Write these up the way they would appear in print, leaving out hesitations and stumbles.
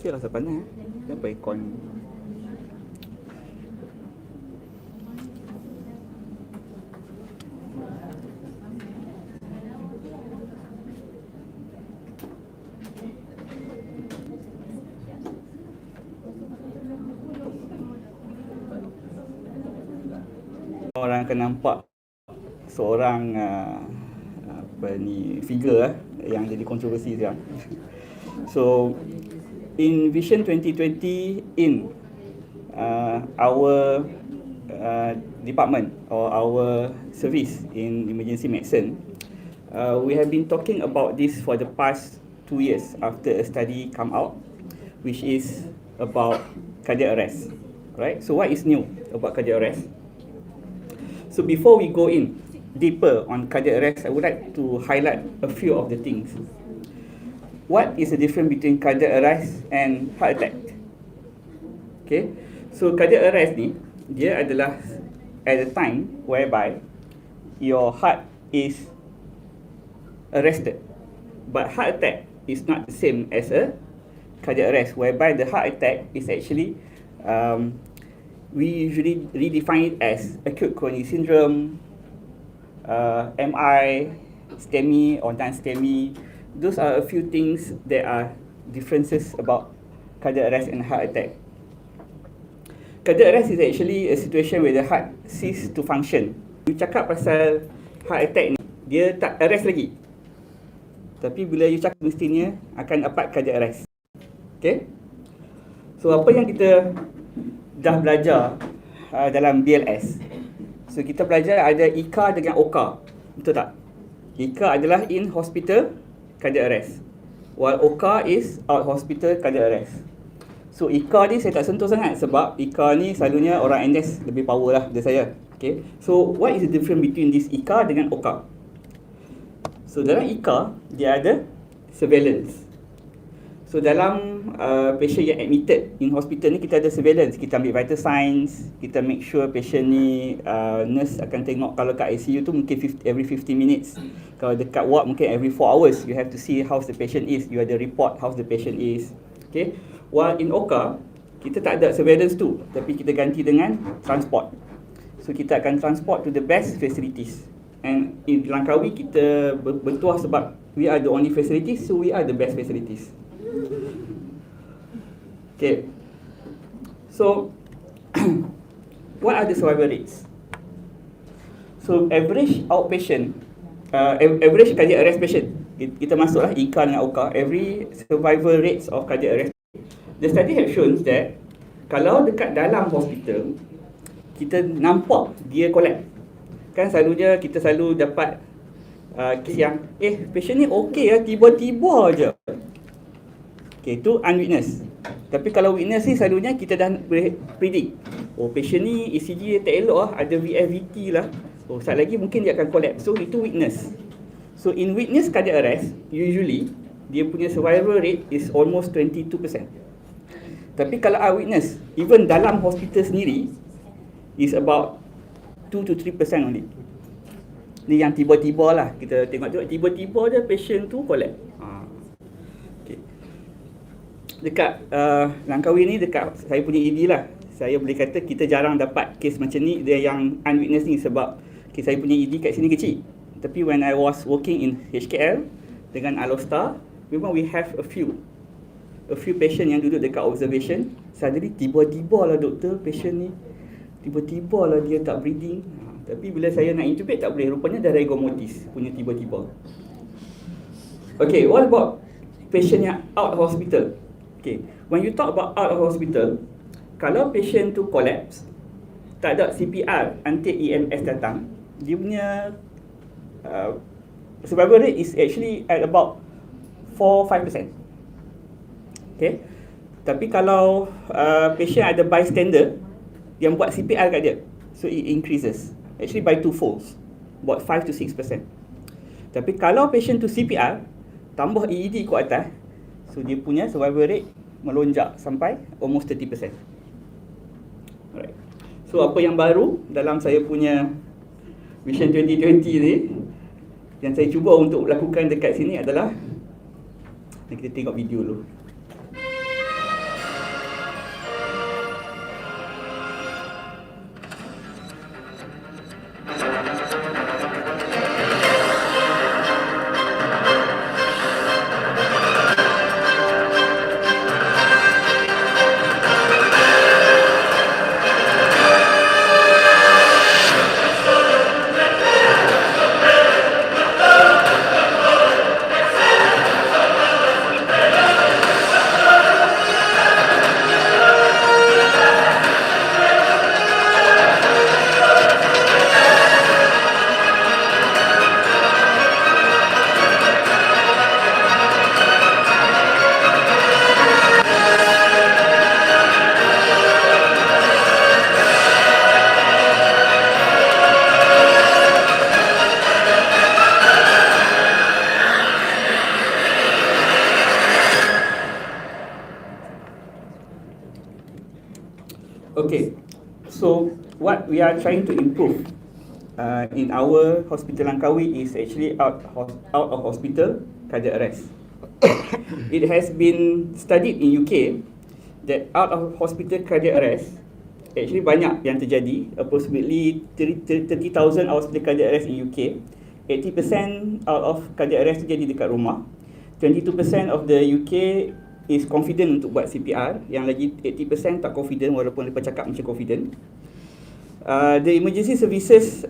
Saya rasa panas. Kenapa aircon? Orang akan nampak seorang figure yang jadi kontroversi sekarang. So in Vision 2020 in our department or our service in emergency medicine, we have been talking about this for the past 2 years after a study come out, which is about cardiac arrest, right? So what is new about cardiac arrest? So before we go in deeper on cardiac arrest, I would like to highlight a few of the things. What is the difference between cardiac arrest and heart attack? Okay, so cardiac arrest ni, dia adalah at a time whereby your heart is arrested. But heart attack is not the same as a cardiac arrest, whereby the heart attack is actually we usually redefine it as acute coronary syndrome, MI, STEMI or non-STEMI. Those are a few things that are differences about cardiac arrest and heart attack. Cardiac arrest is actually a situation where the heart cease to function. You cakap pasal heart attack ni, dia tak arrest lagi. Tapi bila you cakap mestinya akan dapat cardiac arrest. Okay? So apa yang kita dah belajar dalam BLS. So kita belajar ada ICA dengan OCA. Betul tak? ICA adalah in hospital cardiac arrest, while OCA is out hospital cardiac arrest. So ICA ni saya tak sentuh sangat sebab ICA ni selalunya orang NS lebih power lah dari saya. Okay. So what is the difference between this ICA dengan OCA? So dalam ICA dia ada surveillance. So dalam patient yang admitted in hospital ni kita ada surveillance. Kita ambil vital signs, kita make sure patient ni nurse akan tengok. Kalau kat ICU tu mungkin every 50 minutes. Kalau dekat ward mungkin every 4 hours. You have to see how the patient is. You ada report how the patient is. Okay. While in OCA kita tak ada surveillance tu, tapi kita ganti dengan transport. So kita akan transport to the best facilities. And in Langkawi kita bertuah sebab we are the only facilities, so we are the best facilities. Okay, so what are the survival rates? So average outpatient, average cardiac arrest patient, kita masuklah ICA dengan OCA, every survival rates of cardiac arrest. The study have shown that kalau dekat dalam hospital, kita nampak dia collapse. Kan selalunya kita selalu dapat kes yang patient ni okey lah, tiba-tiba je. Okay, itu unwitnessed. Tapi kalau witness ni selalunya kita dah boleh predict. Oh, patient ni ECG dia tak elok lah, ada VFVT lah. Oh, saat lagi mungkin dia akan collapse. So itu witness. So in witness cardiac arrest, usually dia punya survival rate is almost 22%. Tapi kalau eyewitness, even dalam hospital sendiri, is about 2 to 3% only. Ni yang tiba-tiba lah, kita tengok tiba-tiba je patient tu collapse. Okay. Dekat Langkawi ni, dekat saya punya ED lah, saya boleh kata kita jarang dapat kes macam ni, dia yang unwitnessed ni sebab saya punya ED kat sini kecil. Tapi when I was working in HKL dengan Alostar, memang we have a few patient yang duduk dekat observation. Suddenly tiba-tiba lah doktor, patient ni tiba-tiba lah dia tak breathing. Tapi bila saya nak intubate tak boleh, rupanya dah rigor mortis punya tiba-tiba. Okay, what about patient yang out hospital? Okay, when you talk about out of hospital, kalau patient tu collapse, tak ada CPR until EMS datang, dia punya survival rate is actually at about 4-5%. Okay, tapi kalau patient ada bystander yang buat CPR kat dia, so it increases actually by 2 folds, about 5 to 6%. Tapi kalau patient tu CPR tambah EED kat atas, so dia punya survival rate melonjak sampai almost 30%. Alright. So apa yang baru dalam saya punya Vision 2020 ni yang saya cuba untuk lakukan dekat sini adalah, kita tengok video dulu. what we are trying to improve in our hospital Langkawi is actually out of hospital cardiac arrest. It has been studied in UK that out of hospital cardiac arrest actually banyak yang terjadi, approximately 30,000 out of hospital cardiac arrest in UK. 80% out of cardiac arrest terjadi dekat rumah. 22% of the UK is confident untuk buat CPR, yang lagi 80% tak confident walaupun mereka cakap macam confident. The emergency services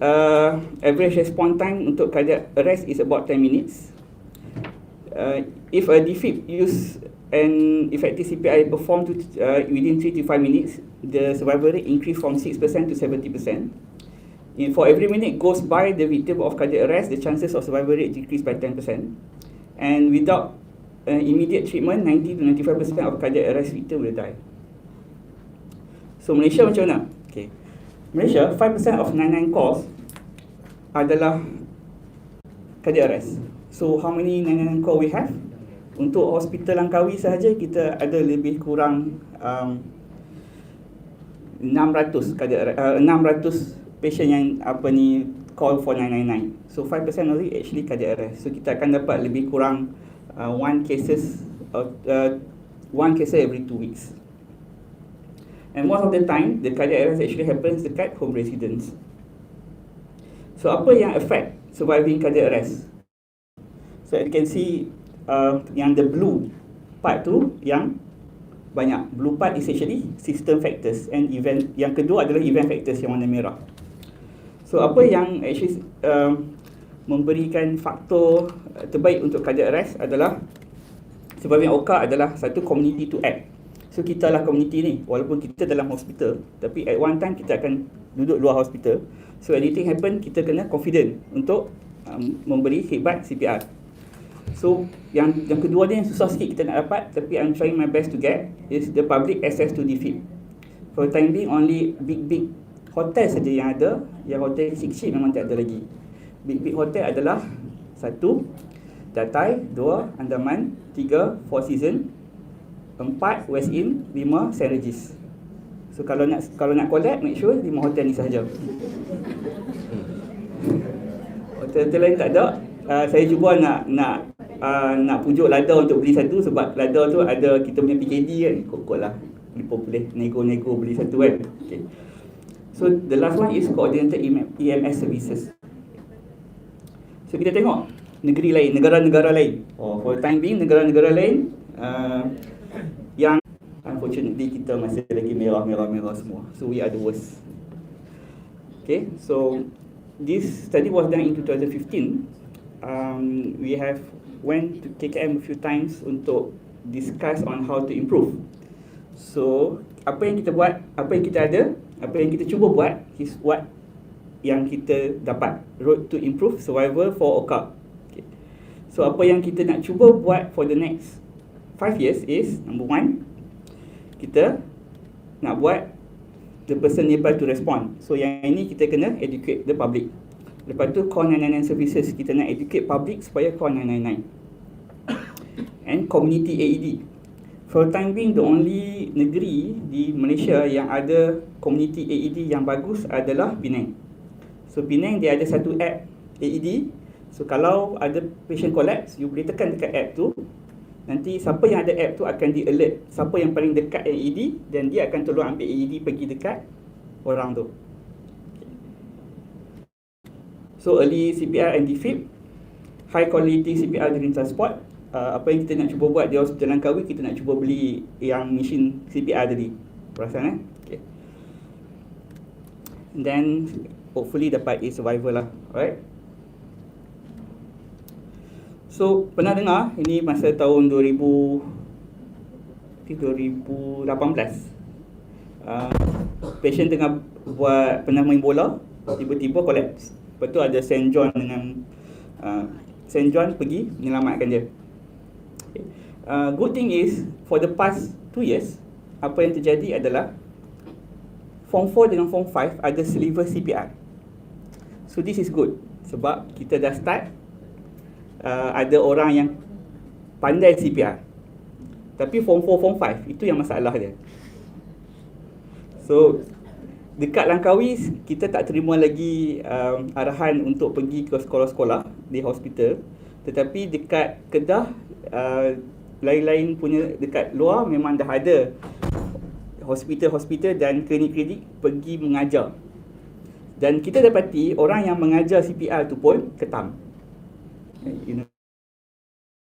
average response time untuk cardiac arrest is about 10 minutes. If a defib use and effective CPR performed within 3 to 5 minutes, the survival rate increased from 6% to 70%. For every minute goes by the victim of cardiac arrest, the chances of survival rate decrease by 10%. And without immediate treatment, 90 to 95% of cardiac arrest victim will die. So Malaysia macam mana? Okay. Malaysia, 5% of 99 calls adalah cardiac arrest. So how many 99 call we have? Untuk hospital Langkawi sahaja kita ada lebih kurang 600 patient yang call for 999. So 5% only actually cardiac arrest. So kita akan dapat lebih kurang one cases every 2 weeks. And most of the time the cardiac arrest actually happens dekat home residents. So apa yang affect surviving cardiac arrest? So you can see yang the blue part tu yang banyak. Blue part is actually system factors, and event. Yang kedua adalah event factors yang warna merah. So apa yang actually memberikan faktor terbaik untuk cardiac arrest adalah, sebab yang OKA adalah satu community to act. So kita lah community ni, walaupun kita dalam hospital, tapi at one time kita akan duduk luar hospital. So anything happen, kita kena confident untuk memberi khidmat CPR. So yang kedua ni yang susah sikit kita nak dapat, tapi I'm trying my best to get, is the public access to defib. For the time being, only big hotel saja yang ada. Yang hotel kecil memang tak ada lagi. Big hotel adalah 1 Datai, 2 Andaman, 3 Four Seasons, 4 West Inn, 5 St. Regis. So kalau nak collect, make sure 5 hotel ni sahaja. Hotel-hotel lain tak ada. Saya cuba nak pujuk Lada untuk beli satu, sebab Lada tu ada kita punya PKD kan, kot lah boleh nego-nego beli satu kan. Okay. So the last one is coordinated EMS services. So kita tengok negeri lain, negara-negara lain. For the time being, negara-negara lain yang unfortunately kita masih lagi merah semua. So we are the worst. Okay, so this study was done in 2015. We have went to KKM a few times untuk discuss on how to improve. So apa yang kita buat, apa yang kita ada, apa yang kita cuba buat is what yang kita dapat. Road to improve survival for OKA. Okay. So apa yang kita nak cuba buat for the next 5 years is, number 1, kita nak buat the person able to respond. So yang ini kita kena educate the public. Lepas tu call 999 services, kita nak educate public supaya call 999. And community AED. For the time being, the only negeri di Malaysia yang ada community AED yang bagus adalah Penang. So Penang dia ada satu app AED. So kalau ada patient collapse, you boleh tekan dekat app tu. Nanti siapa yang ada app tu akan di alert siapa yang paling dekat AED, dan dia akan tolong ambil AED pergi dekat orang tu. So early CPR and defib, high quality CPR during transport. Apa yang kita nak cuba buat di Hospital Langkawi, kita nak cuba beli yang mesin CPR tadi. Perasan Okay. And then hopefully dapat survival lah. Alright. So pernah dengar ini masa tahun 2018. Patient tengah pernah main bola, tiba-tiba collapse. Lepas tu ada St. John dengan St. John pergi menyelamatkan dia. Good thing is, for the past 2 years, apa yang terjadi adalah Form 4 dengan Form 5 ada sliver CPR. So this is good, sebab kita dah start ada orang yang pandai CPR. Tapi Form 4, Form 5 itu yang masalah dia. So dekat Langkawi kita tak terima lagi arahan untuk pergi ke sekolah-sekolah di hospital, tetapi dekat Kedah lain-lain punya dekat luar memang dah ada hospital-hospital dan klinik-klinik pergi mengajar. Dan kita dapati orang yang mengajar CPR tu pun ketam.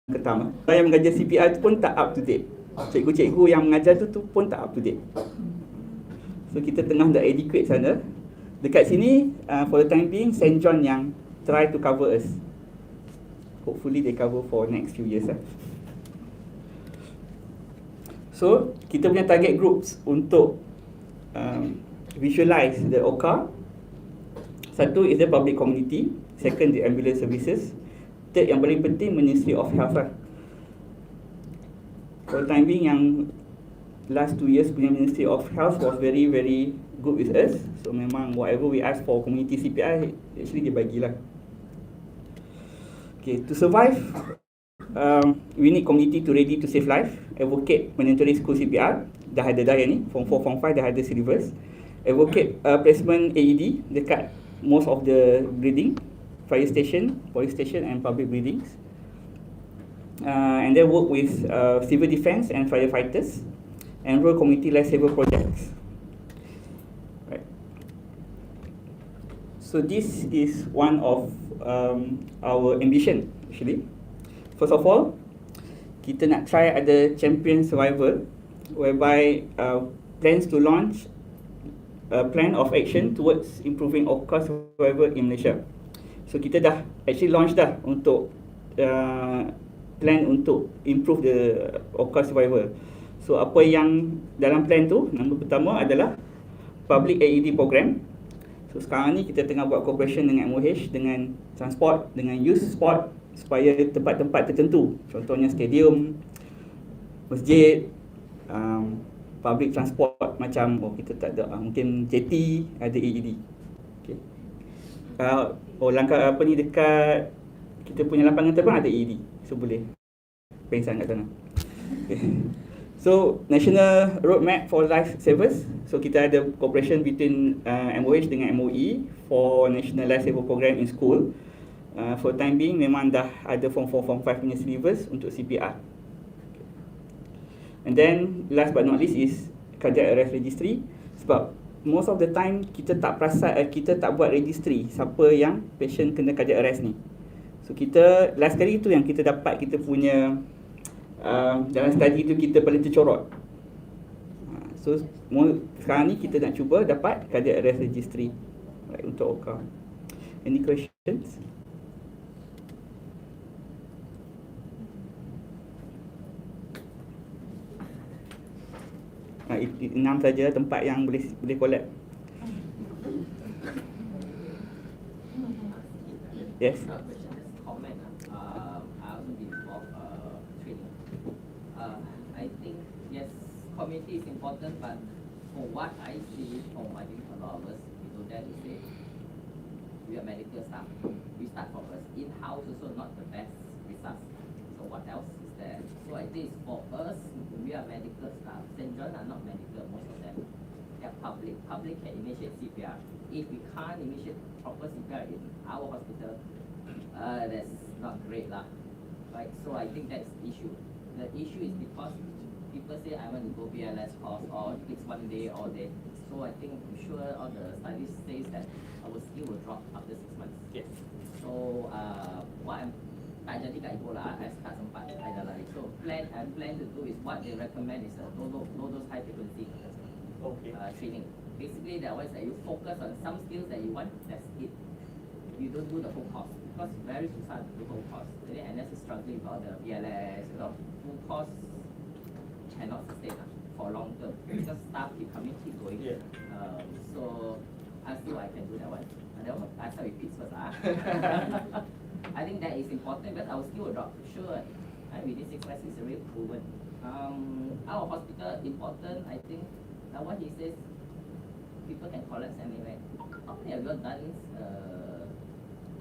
Ketam. Orang yang mengajar CPR tu pun tak up to date. Cikgu-cikgu yang mengajar tu pun tak up to date. So kita tengah dah adequate sana. Dekat sini for the time being St. John yang try to cover us. Hopefully they cover for next few years. So kita punya target groups untuk visualize the OCA. Satu is the public community, second the ambulance services, third yang paling penting Ministry of Health lah. For the time being yang last 2 years punya Ministry of Health was very good with us. So memang whatever we ask for community CPR, actually dia bagilah. Okay, to survive, we need community to ready to save life. Advocate mandatory school CPR, dah ada dah yang ni, Form 4, Form 5 dah ada syllabus. Advocate placement AED dekat most of the breeding, fire station, police station and public breedings. And then work with civil defence and firefighters. Enroll community lifesaver projects. Right. So this is one of our ambition actually. First of all, kita nak try ada champion survival whereby plans to launch a plan of action towards improving OCA survival in Malaysia. So kita dah actually launch dah untuk plan untuk improve the OCA survival. So apa yang dalam plan tu, nombor pertama adalah public AED program. So sekarang ni kita tengah buat cooperation dengan MOH, dengan transport, dengan youth sport supaya tempat-tempat tertentu, contohnya stadium, masjid, public transport macam kita tak ada, mungkin JT ada AED. Okay. Langkah apa ni dekat kita punya lapangan terbang ada AED, so boleh pengsan kat sana. Okay. So national roadmap for life savers. So kita ada cooperation between MOH dengan MOE for national life saver program in school. For time being memang dah ada Form 4, Form 5 punya syllabus untuk CPR. And then last but not least is cardiac arrest registry. Sebab most of the time kita tak perasan, kita tak buat registry siapa yang patient kena cardiac arrest ni. So kita last kali tu yang kita dapat kita punya dalam study tu kita paling tercorot. So sekarang ni kita nak cuba dapat cardiac arrest registry untuk OCA. Any questions? Enam saja tempat yang boleh collab. Yes. I think yes, community is important, but from what I see, from I think a lot of us, we don't dare to say we are medical staff. We start from us in-house also not the best results. So what else is there? So I think for us, we are medical staff. St. John are not medical, most of them. They are public. Public can initiate CPR. If we can't initiate proper CPR in our hospital, that's not great lah. Right? So I think that's the issue. The issue is because people say I want to go BLS course or it takes 1 day or day. So I think I'm sure all the studies says that our skill will drop after 6 months. Yes. So what I'm tak jadi kat Ipoh lah, I start sempat I dah lari. So plan to do is what they recommend is a low dose high frequency training. Basically that one is that you focus on some skills that you want, that's it. You don't do the whole course because very susah to do the whole course. Jadi NS is struggling with all the BLS, full course cannot sustain for long term because staff keep coming, keep going. Yeah. So I feel I can do that one. That one I start with kids first. I think that is important because our skill will drop. Sure, within 6 months is already proven. Our hospital important. I think what he says, people can collapse anyway. How many of you done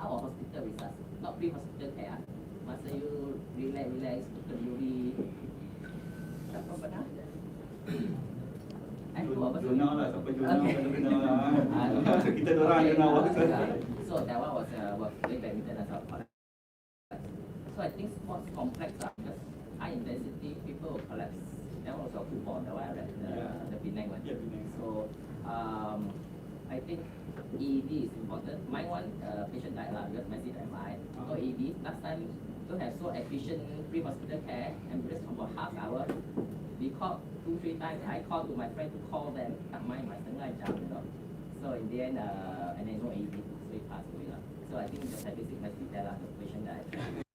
our hospital research? Not pre-hospital care. Masa you relax, betul duri. Tak apa dah. Jurnal lah, sampai jurnal Okay. kena kita Okay, orang kena awak. So that one was playing badminton as a collapse. So I think sports complex because high intensity people will collapse. That one was a football, that one I read, the Penang one. Yeah, Penang. So I think ED is important. My one patient died because Messi died mine. So ED, last time don't have so efficient pre-hospital care, ambulance come for half hour. We called 2-3 times. I called to my friend to call them. Tak main, my tengah jam, you know. So in the end, and then no AED, so he passed away. So I think the statistic must be there, the patient died.